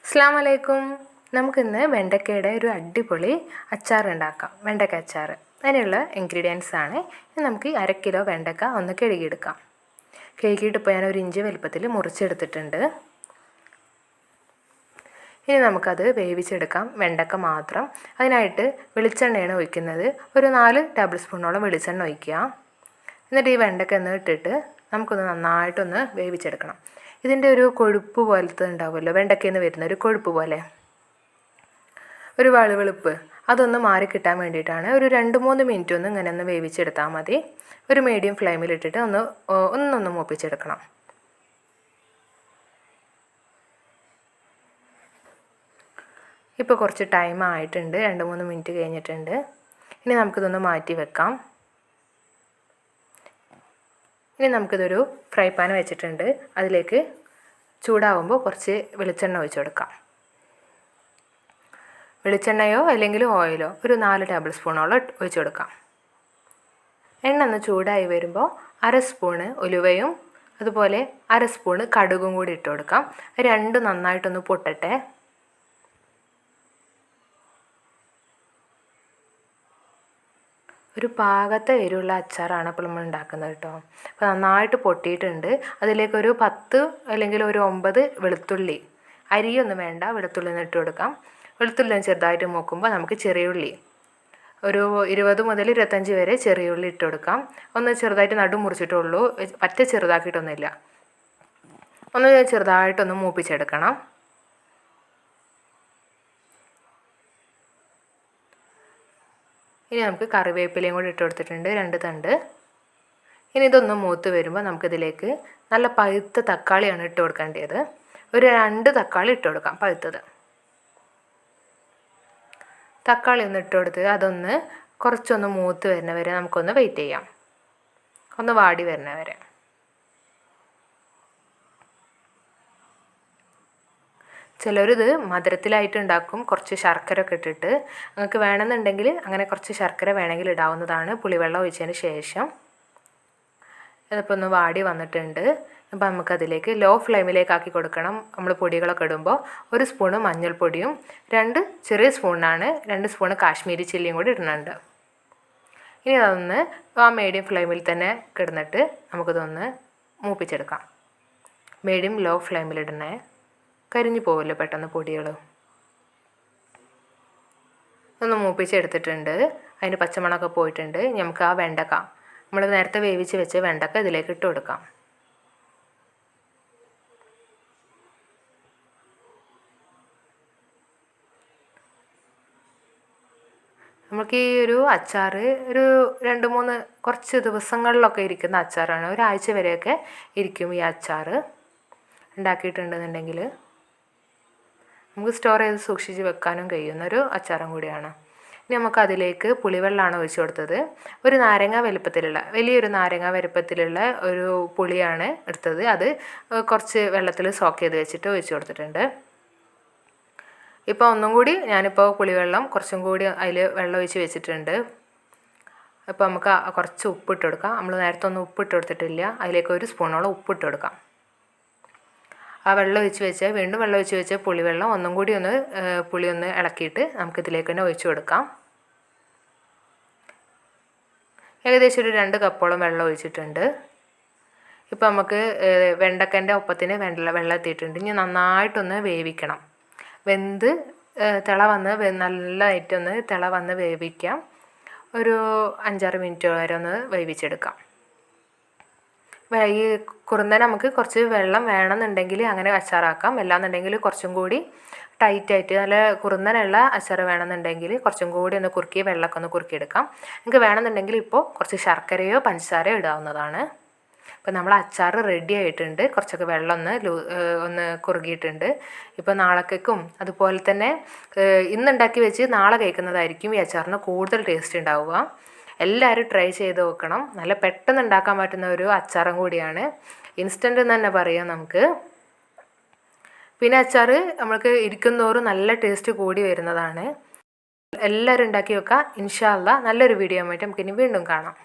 അസ്സലാമു അലൈക്കും. നമുക്കിന്ന് വെണ്ടക്കയുടെ ഒരു അടിപൊളി അച്ചാർ ഉണ്ടാക്കാം. വെണ്ടക്ക അച്ചാർ. അതിനുള്ള ഇൻഗ്രീഡിയൻസ് ആണ്. ഇനി നമുക്ക് 1/2 കിലോ വെണ്ടക്ക ഒന്ന് കഴുകിയെടുക്കാം. കഴുകിയിട്ട് ഇപ്പോൾ ഞാൻ 1 ഇഞ്ച് വലുപ്പത്തിൽ മുറിച്ചെടുത്തിട്ടുണ്ട്. ഇനി നമുക്കത് വേവിച്ചെടുക്കാം, വെണ്ടക്ക മാത്രം. അതിനായിട്ട് വെളിച്ചെണ്ണയാണ് ഒഴിക്കുന്നത്. ഒരു 4 ടേബിൾ സ്പൂണോളം വെളിച്ചെണ്ണ ഒഴിക്കുക. എന്നിട്ട് ഈ വെണ്ടക്ക ഒന്ന് ഇട്ടിട്ട് നമുക്കൊന്ന് നന്നായിട്ടൊന്ന് വേവിച്ചെടുക്കണം. ഇതിൻ്റെ ഒരു കൊഴുപ്പ് പോലത്തെ ഉണ്ടാവുമല്ലോ, വെണ്ടക്കയിൽ നിന്ന് വരുന്ന ഒരു കൊഴുപ്പ് പോലെ, ഒരു വളുവളുപ്പ്, അതൊന്ന് മാറി കിട്ടാൻ വേണ്ടിയിട്ടാണ്. ഒരു 2-3 മിനിറ്റ് ഒന്ന് ഇങ്ങനെ ഒന്ന് വേവിച്ചെടുത്താൽ മതി. ഒരു മീഡിയം ഫ്ലെയിമിലിട്ടിട്ട് ഒന്നൊന്ന് മൂപ്പിച്ചെടുക്കണം. ഇപ്പോൾ കുറച്ച് ടൈം ആയിട്ടുണ്ട്, 2-3 മിനിറ്റ് കഴിഞ്ഞിട്ടുണ്ട്. ഇനി നമുക്കിതൊന്ന് മാറ്റി വെക്കാം. ഇനി നമുക്കിതൊരു ഫ്രൈ പാൻ വെച്ചിട്ടുണ്ട്. അതിലേക്ക് ചൂടാവുമ്പോൾ കുറച്ച് വെളിച്ചെണ്ണ ഒഴിച്ച് കൊടുക്കാം. വെളിച്ചെണ്ണയോ അല്ലെങ്കിൽ ഓയിലോ ഒരു 4 ടേബിൾ സ്പൂണോളം ഒഴിച്ച് കൊടുക്കാം. എണ്ണ ഒന്ന് ചൂടായി വരുമ്പോൾ 1/2 സ്പൂണ് ഉലുവയും അതുപോലെ 1/2 സ്പൂണ് കടുകും കൂടി ഇട്ട് കൊടുക്കാം. രണ്ടും നന്നായിട്ടൊന്ന് പൊട്ടട്ടെ. ഒരു പാകത്തെ എരിവുള്ള അച്ചാറാണ് അപ്പോൾ നമ്മൾ ഉണ്ടാക്കുന്നത് കേട്ടോ. അപ്പോൾ നന്നായിട്ട് പൊട്ടിയിട്ടുണ്ട്. അതിലേക്കൊരു 10 അല്ലെങ്കിൽ ഒരു 9 വെളുത്തുള്ളി, അരിയൊന്നും വേണ്ട, വെളുത്തുള്ളി ഇട്ട് കൊടുക്കാം. വെളുത്തുള്ളി ചെറുതായിട്ട് മൂക്കുമ്പോൾ നമുക്ക് ചെറിയ ഉള്ളി ഒരു 20 മുതൽ 25 വരെ ചെറിയ ഉള്ളി ഇട്ട് കൊടുക്കാം. ഒന്ന് ചെറുതായിട്ട് നടു മുറിച്ചിട്ടുള്ളൂ, പറ്റ ചെറുതാക്കിയിട്ടൊന്നുമില്ല. ഒന്ന് ചെറുതായിട്ടൊന്ന് മൂപ്പിച്ചെടുക്കണം. ഇനി നമുക്ക് കറിവേപ്പിലയും കൂടി ഇട്ട് കൊടുത്തിട്ടുണ്ട്, 2 തണ്ട്. ഇനി ഇതൊന്ന് മൂത്ത് വരുമ്പോൾ നമുക്കിതിലേക്ക് നല്ല പഴുത്ത തക്കാളിയാണ് ഇട്ട് കൊടുക്കേണ്ടത്. ഒരു 2 തക്കാളി ഇട്ട് കൊടുക്കാം, പഴുത്തത്. തക്കാളി ഒന്ന് ഇട്ട് കൊടുത്ത് അതൊന്ന് കുറച്ചൊന്ന് മൂത്ത് വരുന്ന വരെ നമുക്കൊന്ന് വെയിറ്റ് ചെയ്യാം, ഒന്ന് വാടി വരുന്ന വരെ. ചിലരിത് മധുരത്തിലായിട്ട് ഉണ്ടാക്കും, കുറച്ച് ശർക്കര ഒക്കെ ഇട്ടിട്ട്. നിങ്ങൾക്ക് വേണമെന്നുണ്ടെങ്കിൽ അങ്ങനെ കുറച്ച് ശർക്കര വേണമെങ്കിൽ ഇടാവുന്നതാണ്, പുളിവെള്ളം ഒഴിച്ചതിന് ശേഷം. ഇതിപ്പോൾ ഒന്ന് വാടി വന്നിട്ടുണ്ട്. അപ്പോൾ നമുക്കതിലേക്ക് ലോ ഫ്ലെയിമിലേക്ക് ആക്കി കൊടുക്കണം. നമ്മൾ പൊടികളൊക്കെ ഇടുമ്പോൾ 1 സ്പൂണ് മഞ്ഞൾപ്പൊടിയും 2 ചെറിയ സ്പൂണാണ് 2 സ്പൂണ് കാശ്മീരി ചില്ലിയും കൂടി ഇടുന്നുണ്ട്. ഇനി അതൊന്ന് മീഡിയം ഫ്ലെയിമിൽ തന്നെ കിടന്നിട്ട് നമുക്കിതൊന്ന് മൂപ്പിച്ചെടുക്കാം. മീഡിയം ലോ ഫ്ലെയിമിലിടണേ, കരിഞ്ഞു പോവില്ല പെട്ടെന്ന് പൊടികൾ. ഒന്ന് മൂപ്പിച്ചെടുത്തിട്ടുണ്ട്, അതിന് പച്ചമണമൊക്കെ പോയിട്ടുണ്ട്. നമുക്ക് ആ വെണ്ടക്ക, നമ്മൾ നേരത്തെ വേവിച്ച് വെച്ച വെണ്ടക്ക ഇതിലേക്ക് ഇട്ട് കൊടുക്കാം. നമുക്ക് ഈ ഒരു അച്ചാർ ഒരു 2-3 കുറച്ച് ദിവസങ്ങളിലൊക്കെ ഇരിക്കുന്ന അച്ചാറാണ്. ഒരാഴ്ച വരെയൊക്കെ ഇരിക്കും ഈ അച്ചാർ ഉണ്ടാക്കിയിട്ടുണ്ടെന്നുണ്ടെങ്കിൽ. നമുക്ക് സ്റ്റോർ ചെയ്ത് സൂക്ഷിച്ച് വെക്കാനും കഴിയുന്നൊരു അച്ചാറും കൂടിയാണ്. ഇനി നമുക്ക് അതിലേക്ക് പുളിവെള്ളമാണ് ഒഴിച്ച് കൊടുത്തത്. ഒരു നാരങ്ങ വലുപ്പത്തിലുള്ള, വലിയൊരു നാരങ്ങ വലുപ്പത്തിലുള്ള ഒരു പുളിയാണ് എടുത്തത്. അത് കുറച്ച് വെള്ളത്തിൽ സോക്ക് ചെയ്ത് വെച്ചിട്ട് ഒഴിച്ച് കൊടുത്തിട്ടുണ്ട്. ഇപ്പോൾ ഒന്നും കൂടി ഞാനിപ്പോൾ പുളിവെള്ളം കുറച്ചും കൂടി അതിൽ വെള്ളം ഒഴിച്ച് വെച്ചിട്ടുണ്ട്. ഇപ്പോൾ നമുക്ക് കുറച്ച് ഉപ്പിട്ട് കൊടുക്കാം. നമ്മൾ നേരത്തെ ഒന്നും ഉപ്പിട്ട് കൊടുത്തിട്ടില്ല. അതിലേക്ക് 1 സ്പൂണോളം ഉപ്പിട്ട് കൊടുക്കാം. ആ വെള്ളം ഒഴിച്ച് വെച്ചാൽ വീണ്ടും വെള്ളം ഒഴിച്ച് വെച്ചാൽ പുളിവെള്ളം ഒന്നും കൂടി പുളി ഒന്ന് ഇളക്കിയിട്ട് നമുക്കിതിലേക്ക് തന്നെ ഒഴിച്ച് കൊടുക്കാം. ഏകദേശം ഒരു 2 കപ്പോളം വെള്ളം ഒഴിച്ചിട്ടുണ്ട്. ഇപ്പോൾ നമുക്ക് വെണ്ടക്കൻ്റെ ഒപ്പത്തിന് വെള്ളം എത്തിയിട്ടുണ്ട്. ഇനി നന്നായിട്ടൊന്ന് വേവിക്കണം. വെന്ത് നല്ലതായിട്ടൊന്ന് തിള വന്ന് വേവിക്കാം. ഒരു 5-6 മിനിറ്റ് വരെ ഒന്ന് വേവിച്ചെടുക്കാം. ഈ കുറുന്നനെ നമുക്ക് കുറച്ച് വെള്ളം വേണമെന്നുണ്ടെങ്കിൽ അങ്ങനെ അച്ചാറാക്കാം. അല്ലാന്നുണ്ടെങ്കിൽ കുറച്ചും കൂടി ടൈറ്റായിട്ട് നല്ല കുറുന്നനുള്ള അച്ചാർ വേണമെന്നുണ്ടെങ്കിൽ കുറച്ചും കൂടി ഒന്ന് കുറുക്കി വെള്ളമൊക്കെ ഒന്ന് കുറുക്കിയെടുക്കാം. നിങ്ങൾക്ക് വേണമെന്നുണ്ടെങ്കിൽ ഇപ്പോൾ കുറച്ച് ശർക്കരയോ പഞ്ചസാരയോ ഇടാവുന്നതാണ്. ഇപ്പോൾ നമ്മൾ അച്ചാർ റെഡി ആയിട്ടുണ്ട്. കുറച്ചൊക്കെ വെള്ളം ഒന്ന് കുറുകിയിട്ടുണ്ട്. ഇപ്പോൾ നാളേക്കും അതുപോലെ തന്നെ ഇന്നുണ്ടാക്കി വെച്ച് നാളെ കഴിക്കുന്നതായിരിക്കും ഈ അച്ചാറിന് കൂടുതൽ ടേസ്റ്റ് ഉണ്ടാവുക. എല്ലാവരും ട്രൈ ചെയ്ത് നോക്കണം. നല്ല പെട്ടെന്ന് ഉണ്ടാക്കാൻ പറ്റുന്ന ഒരു അച്ചാറും കൂടിയാണ്. ഇൻസ്റ്റൻ്റ് എന്ന് തന്നെ പറയാം നമുക്ക്. പിന്നെ അച്ചാർ നമ്മൾക്ക് ഇരിക്കുന്നതോറും നല്ല ടേസ്റ്റ് കൂടി വരുന്നതാണ്. എല്ലാവരും ഉണ്ടാക്കി വെക്കുക. ഇൻഷാ അല്ലാഹ് നല്ലൊരു വീഡിയോ ആയിട്ട് നമുക്കിനി വീണ്ടും കാണാം.